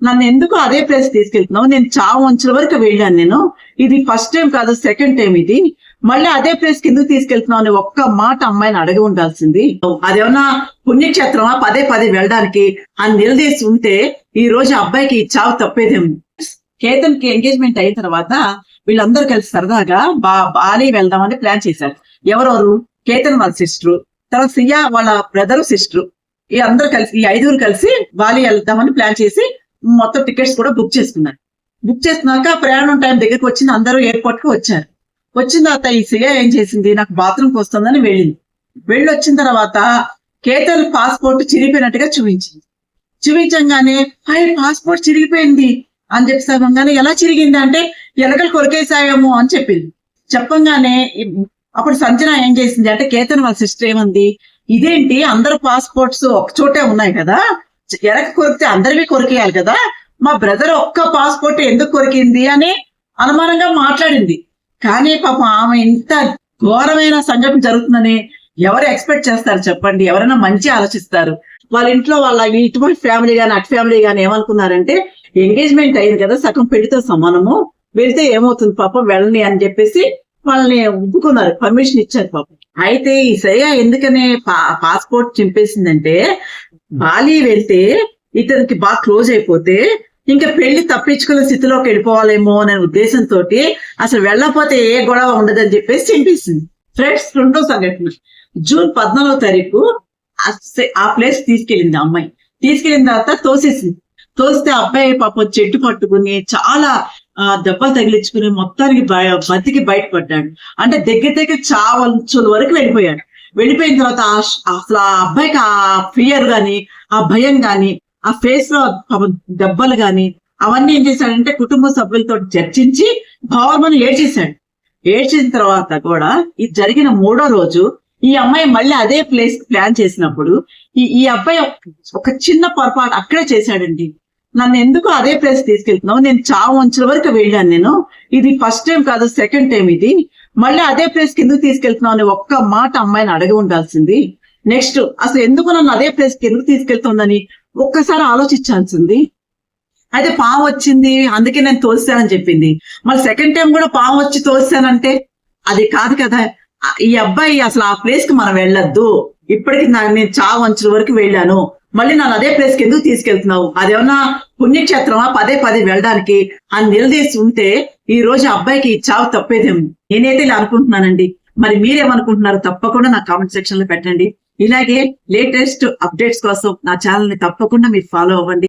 నన్ను ఎందుకు అదే ప్లేస్ తీసుకెళ్తున్నావు? నేను చావు అంచుల వరకు వెళ్ళాను. నేను ఇది ఫస్ట్ టైం కాదు, సెకండ్ టైం ఇది. మళ్ళీ అదే ప్లేస్ కి ఎందుకు తీసుకెళ్తున్నావు అని ఒక్క మాట అమ్మాయిని అడగి ఉండాల్సింది. అదేమన్నా పుణ్యక్షేత్రమా పదే పదే వెళ్ళడానికి అని నిలదీసి ఉంటే ఈ రోజు అబ్బాయికి చావు తప్పేదేమో. కేతన్ కి ఎంగేజ్మెంట్ అయిన తర్వాత వీళ్ళందరూ కలిసి సరదాగా బాలి వెళ్దామని ప్లాన్ చేశారు. ఎవరెవరు? కేతన్ వాళ్ళ సిస్టర్, తర్వాత సియా వాళ్ళ బ్రదర్ సిస్టర్, ఈ అందరూ కలిసి, ఈ 5 కలిసి బాలి వెళ్దామని ప్లాన్ చేసి మొత్తం టికెట్స్ కూడా బుక్ చేసుకున్నారు. బుక్ చేసుకున్నాక ప్రయాణం టైం దగ్గరికి వచ్చింది. అందరూ ఎయిర్పోర్ట్ కి వచ్చారు. వచ్చిన తర్వాత ఈ సియా ఏం చేసింది, నాకు బాత్రూమ్కి వస్తుందని వెళ్ళింది. వెళ్ళి వచ్చిన తర్వాత కేతన్ పాస్పోర్ట్ చిరిగిపోయినట్టుగా చూపించంగానే పాస్పోర్ట్ చిరిగిపోయింది అని చెప్పి ఎలా చిరిగింది అంటే ఎలకలు కొరికేసాయేమో అని చెప్పింది. చెప్పంగానే అప్పుడు సంజన ఏం చేసింది అంటే కేతన్ వాళ్ళ సిస్టర్ ఏమంది, ఇదేంటి అందరు పాస్పోర్ట్స్ ఒక చోటే ఉన్నాయి కదా, ఎలక కొరికితే అందరివి కొరికేయాలి కదా, మా బ్రదర్ ఒక్క పాస్పోర్ట్ ఎందుకు కొరికింది అని అనుమానంగా మాట్లాడింది. కానీ పాపం ఆమె ఇంత ఘోరమైన సంఘటన జరుగుతుందని ఎవరు ఎక్స్పెక్ట్ చేస్తారు చెప్పండి? ఎవరైనా మంచి ఆలోచిస్తారు? వాళ్ళ ఇంట్లో వాళ్ళ ఇటువంటి ఫ్యామిలీ గాని అటు ఫ్యామిలీ గాని ఏమనుకున్నారంటే ఎంగేజ్మెంట్ అయింది కదా, సగం పెళ్లితో సమానము, వెళ్తే ఏమవుతుంది పాపం, వెళ్ళని అని చెప్పేసి వాళ్ళని ఒప్పుకున్నారు, పర్మిషన్ ఇచ్చారు పాపం. అయితే ఈ సయ్య ఎందుకనే పాస్పోర్ట్ చింపేసిందంటే బాలి వెళ్తే ఇతనికి బాగా క్లోజ్ అయిపోతే ఇంకా పెళ్లి తప్పించుకునే స్థితిలోకి వెళ్ళిపోవాలేమో అనే ఉద్దేశంతో అసలు వెళ్ళకపోతే ఏ గొడవ ఉండదని చెప్పేసి చింపేసింది. ఫ్రెండ్స్, రెండో సంఘటన జూన్ 14వ తారీఖు ఆ ప్లేస్ తీసుకెళ్ళింది అమ్మాయి. తీసుకెళ్ళిన తర్వాత తోస్తే అబ్బాయి పాపం చెట్టు పట్టుకుని చాలా దెబ్బలు తగిలించుకుని మొత్తానికి బతికి బయటపడ్డాడు. అంటే దగ్గర చావంచుల వరకు వెళ్ళిపోయాడు. వెళ్ళిపోయిన తర్వాత అసలు ఆ అబ్బాయికి ఆ ఫియర్ గాని, ఆ భయం గాని, ఆ ఫేస్ లో దెబ్బలు గాని అవన్నీ ఏం చేశాడంటే కుటుంబ సభ్యులతో చర్చించి భావమని ఏడ్చేశాడు. ఏడ్చిన తర్వాత కూడా ఇది జరిగిన 3వ రోజు ఈ అమ్మాయి మళ్ళీ అదే ప్లేస్ ప్లాన్ చేసినప్పుడు ఈ అబ్బాయి ఒక చిన్న పొరపాటు అక్కడే చేశాడండి. నన్ను ఎందుకు అదే ప్లేస్ తీసుకెళ్తున్నావు? నేను చావు అంచుల వరకు వెళ్ళాను. నేను ఇది ఫస్ట్ టైం కాదు, సెకండ్ టైం ఇది. మళ్ళీ అదే ప్లేస్ కి ఎందుకు తీసుకెళ్తున్నావు అని ఒక్క మాట అమ్మాయిని అడగి ఉండాల్సింది. నెక్స్ట్ అసలు ఎందుకు నన్ను అదే ప్లేస్ కి ఎందుకు తీసుకెళ్తుందని ఒక్కసారి ఆలోచించాల్సింది. అయితే పాము వచ్చింది అందుకే నేను తోస్తానని చెప్పింది. మళ్ళీ సెకండ్ టైం కూడా పాము వచ్చి తోస్తానంటే అది కాదు కదా. ఈ అబ్బాయి అసలు ఆ ప్లేస్ కి మనం వెళ్ళొద్దు, ఇప్పటికి నేను చావు అంచుల వరకు వెళ్ళాను, మళ్ళీ నన్ను అదే ప్లేస్ కి ఎందుకు తీసుకెళ్తున్నావు? అదేమన్నా పుణ్యక్షేత్రమా పదే పదే వెళ్ళడానికి అని నిలదీసి ఉంటే ఈ రోజు అబ్బాయికి చావు తప్పేదేమో. నేనైతే ఇలా అనుకుంటున్నానండి. మరి మీరేమనుకుంటున్నారు? తప్పకుండా నా కామెంట్ సెక్షన్ లో పెట్టండి. ఇలాగే లేటెస్ట్ అప్డేట్స్ కోసం నా ఛానల్ ని తప్పకుండా మీరు ఫాలో అవ్వండి.